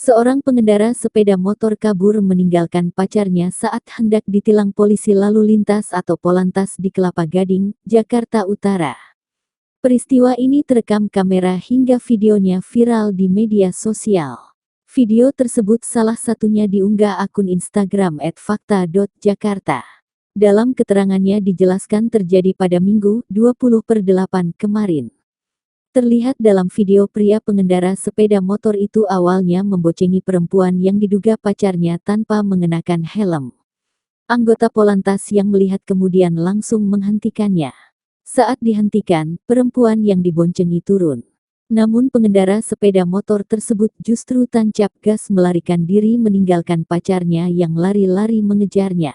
Seorang pengendara sepeda motor kabur meninggalkan pacarnya saat hendak ditilang polisi lalu lintas atau Polantas di Kelapa Gading, Jakarta Utara. Peristiwa ini terekam kamera hingga videonya viral di media sosial. Video tersebut salah satunya diunggah akun Instagram @fakta.jakarta. Dalam keterangannya dijelaskan terjadi pada Minggu, 20/8 kemarin. Terlihat dalam video pria pengendara sepeda motor itu awalnya membocengi perempuan yang diduga pacarnya tanpa mengenakan helm. Anggota Polantas yang melihat kemudian langsung menghentikannya. Saat dihentikan, perempuan yang diboncengi turun. Namun pengendara sepeda motor tersebut justru tancap gas melarikan diri meninggalkan pacarnya yang lari-lari mengejarnya.